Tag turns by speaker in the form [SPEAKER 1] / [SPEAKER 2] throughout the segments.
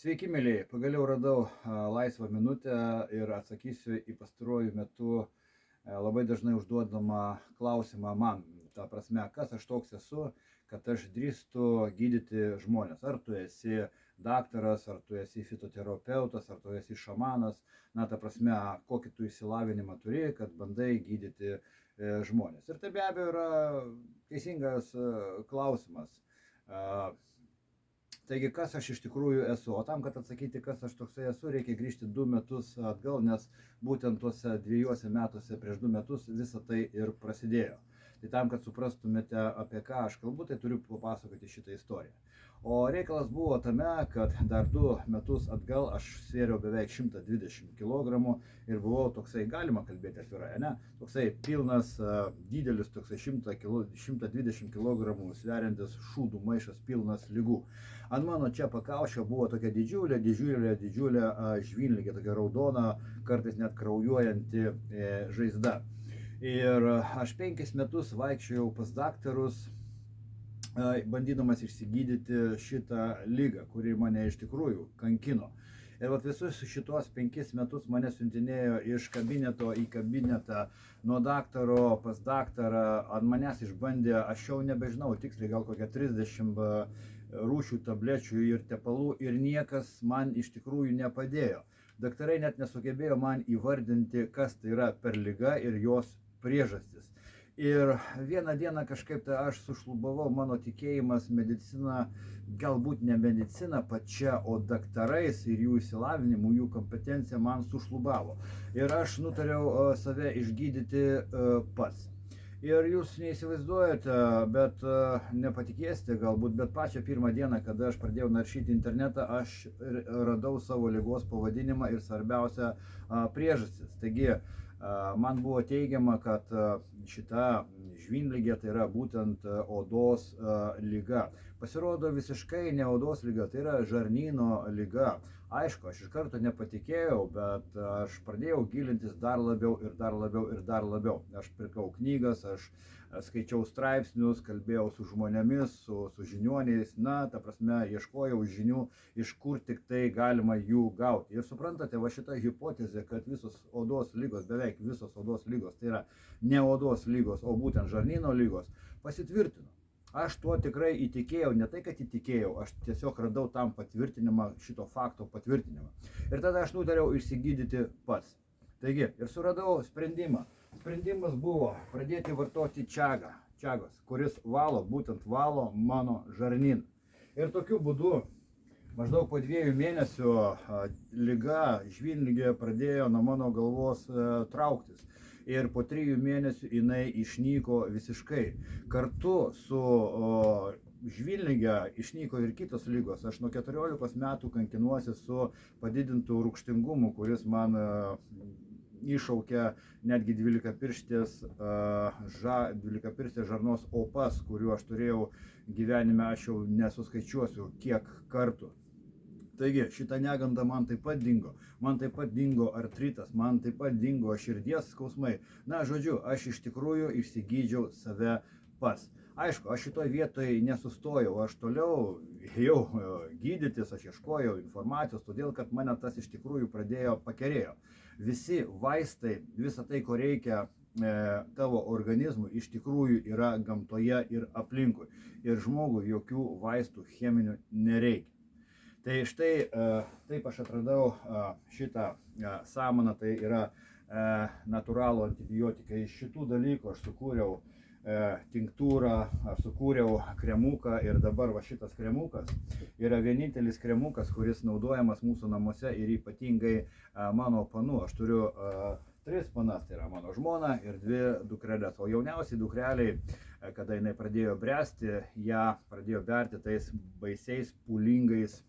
[SPEAKER 1] Sveiki, mėlyje. Pagaliau radau laisvą minutę ir atsakysiu į pastaruoju metu labai dažnai užduodamą klausimą man. Ta prasme, kas aš toks esu, kad aš drįstu gydyti žmonės. Ar tu esi daktaras, ar tu esi fitoterapeutas, ar tu esi šamanas. Na, ta prasme, kokį tu išsilavinimą turi, kad bandai gydyti žmonės. Ir tai be abejo yra teisingas klausimas. Taigi, kas aš iš tikrųjų esu? O tam, kad atsakyti, kas aš toksai esu, reikia grįžti 2 metus atgal, nes būtent tuose 2 metuose prieš 2 metus visa tai ir prasidėjo. Tai tam, kad suprastumėte, apie ką aš kalbu, tai turiu papasakoti šitą istoriją. O reikalas buvo tame, kad dar 2 metus atgal aš svėriau beveik 120 kg ir buvau toksai, galima kalbėti atvirai, ne? Toksai pilnas, didelis, toksai 120 kg sveriantis šūdų maišas pilnas ligų. Ant mano čia pakaušio buvo tokia didžiulė žvynligė, tokia raudona, kartais net kraujuojanti žaizda. Ir aš 5 metus vaikščiojau pas daktarus, bandydamas išsigydyti šitą ligą, kuri mane iš tikrųjų kankino. Ir visus šitos 5 metus mane siuntinėjo iš kabineto į kabinetą, nuo daktaro pas daktarą, ant manęs išbandė, aš jau nebežinau tiksliai, gal kokią 30 rūšių tablečių ir tepalų ir niekas man iš tikrųjų nepadėjo. Daktarai net nesugebėjo man įvardinti, kas tai yra per liga ir jos priežastis. Ir vieną dieną kažkaip tai aš sušlubavau, mano tikėjimas medicina, galbūt ne medicina pačia, o daktarais ir jų išsilavinimu, jų kompetencija man sušlubavo. Ir aš nutariau save išgydyti pats. Ir jūs neįsivaizduojate, bet nepatikėsite galbūt, bet pačią pirmą dieną, kada aš pradėjau naršyti internetą, aš radau savo ligos pavadinimą ir svarbiausia priežastis. Taigi, man buvo teigiama, kad šita žvynligė tai yra būtent odos liga. Pasirodo visiškai ne odos liga, tai yra žarnyno liga. Aišku, aš iš karto nepatikėjau, bet aš pradėjau gilintis dar labiau ir dar labiau ir dar labiau. Aš pirkau knygas, aš skaičiau straipsnius, kalbėjau su žmonėmis, su žiniuoniais, na, ta prasme, ieškojau žinių, iš kur tik tai galima jų gauti. Ir suprantate, va šita hipotezė, kad visos odos lygos, beveik visos odos lygos, tai yra ne odos lygos, o būtent žarnyno lygos, pasitvirtino. Aš tuo tikrai įtikėjau, ne tai, kad įtikėjau, aš tiesiog radau tam patvirtinimą, šito fakto patvirtinimą. Ir tada aš nutariau išsigydyti pats. Taigi, ir suradau sprendimą. Sprendimas buvo pradėti vartoti čiagas, kuris būtent valo mano žarnyną. Ir tokiu būdu, maždaug po 2 mėnesių liga, žvynligė pradėjo nuo mano galvos trauktis. Ir po 3 mėnesių jinai išnyko visiškai. Kartu su žvynlige išnyko ir kitos lygos. Aš nuo 14 metų kankinuosi su padidintu rūgštingumu, kuris man iššaukia netgi 12-pirštės žarnos opas, kuriuo aš turėjau gyvenime, aš jau nesuskaičiuosiu kiek kartų. Taigi, šita neganda man taip pat dingo. Man taip pat dingo artritas, man taip pat dingo širdies skausmai. Na, žodžiu, aš iš tikrųjų išsigydžiau save pats. Aišku, aš šitoj vietoj nesustojau, aš toliau ėjau gydytis, aš ieškojau informacijos, todėl kad mane tas iš tikrųjų pakerėjo. Visi vaistai, visa tai, ko reikia tavo organizmui, iš tikrųjų yra gamtoje ir aplinkui. Ir žmogui jokių vaistų cheminių nereikia. Tai štai taip aš atradau šitą samaną, tai yra natūralų antibiotikai. Iš šitų dalykų aš sukūriau tinktūrą, aš sukūriau kremuką ir dabar va šitas kremukas yra vienintelis kremukas, kuris naudojamas mūsų namuose ir ypatingai mano panų. Aš turiu 3 panas, tai yra mano žmona ir 2 dukrelės, o jauniausiai dukreliai, kada jinai pradėjo bręsti, ją pradėjo berti tais baisiais pūlingais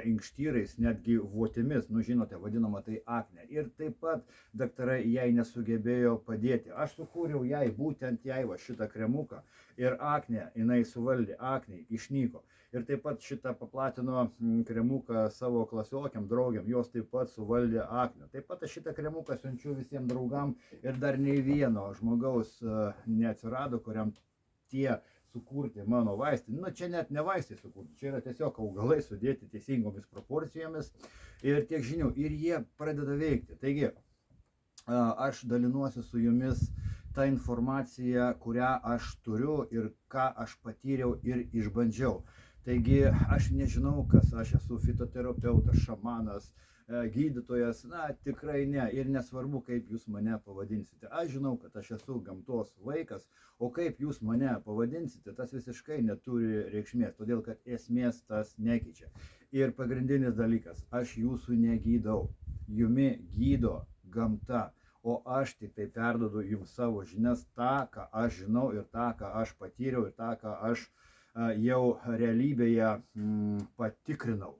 [SPEAKER 1] inkštyrais, netgi votimis, nu žinote, vadinama tai akne. Ir taip pat daktarai jai nesugebėjo padėti. Aš sukūriau jai, būtent jai va šitą kremuką ir akne, jinai suvaldė, akne išnyko. Ir taip pat šitą paplatino kremuką savo klasiokiam, draugiam, jos taip pat suvaldė akne. Taip pat aš šitą kremuką siunčiu visiems draugam ir dar nei vieno žmogaus neatsirado, kuriam tie sukurti mano vaistai. Nu, čia net ne vaistai sukurti, čia yra tiesiog augalai sudėti teisingomis proporcijomis ir tiek žinių. Ir jie pradeda veikti. Taigi, aš dalinuosi su jumis tą informaciją, kurią aš turiu ir ką aš patyriau ir išbandžiau. Taigi, aš nežinau, kas aš esu, fitoterapeutas, šamanas, gydytojas, na tikrai ne, ir nesvarbu, kaip jūs mane pavadinsite. Aš žinau, kad aš esu gamtos vaikas, o kaip jūs mane pavadinsite, tas visiškai neturi reikšmės, todėl kad esmės tas nekeičia. Ir pagrindinis dalykas, aš jūsų negydau, jumi gydo gamta, o aš tik tai perdodu jums savo žinias, tą, ką aš žinau ir tą, ką aš patyriau ir tą, ką aš jau realybėje patikrinau.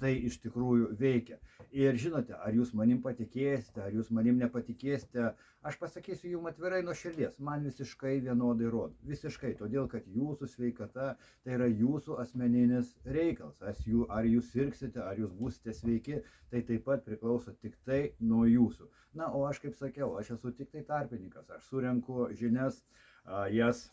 [SPEAKER 1] Tai iš tikrųjų veikia. Ir žinote, ar jūs manim patikėsite, ar jūs manim nepatikėsite, aš pasakysiu jums atvirai nuo širdies, man visiškai vienodai rodo. Visiškai, todėl kad jūsų sveikata tai yra jūsų asmeninis reikalas. Ar jūs sirgsite, ar jūs būsite sveiki, tai taip pat priklauso tik tai nuo jūsų. Na, o aš kaip sakiau, aš esu tik tai tarpininkas, aš surenku žinias, jas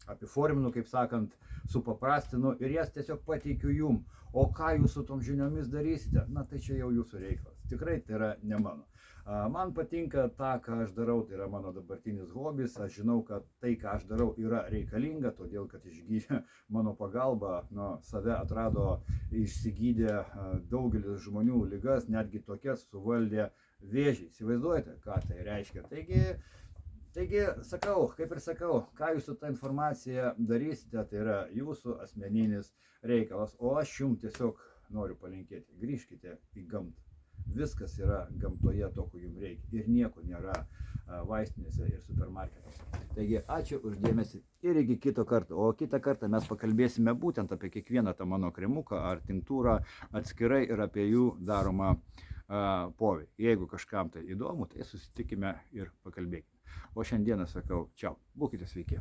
[SPEAKER 1] apiforminu, kaip sakant, supaprastinu ir jas tiesiog pateikiu jum. O ką jūs su tom žiniomis darysite, na tai čia jau jūsų reikalas. Tikrai tai yra ne mano. Man patinka tą, ką aš darau, tai yra mano dabartinis hobis. Aš žinau, kad tai, ką aš darau, yra reikalinga, todėl kad išgydė mano pagalba, save atrado, išsigydė daugelis žmonių ligas, netgi tokias suvaldė vėžį. Įsivaizduojate, ką tai reiškia. Taigi, sakau, kaip ir sakau, ką jūs su tą informaciją darysite, tai yra jūsų asmeninis reikalas. O aš jums tiesiog noriu palinkėti, grįžkite į gamtą. Viskas yra gamtoje to, ko jums reikia. Ir nieko nėra vaistinėse ir supermarketuose. Taigi, ačiū už dėmesį ir iki kito karto. O kitą kartą mes pakalbėsime būtent apie kiekvieną tą mano kremuką ar tinktūrą atskirai ir apie jų daromą poveikį. Jeigu kažkam tai įdomu, tai susitikime ir pakalbėkime. O šiandieną sakau, čiau, būkite sveiki.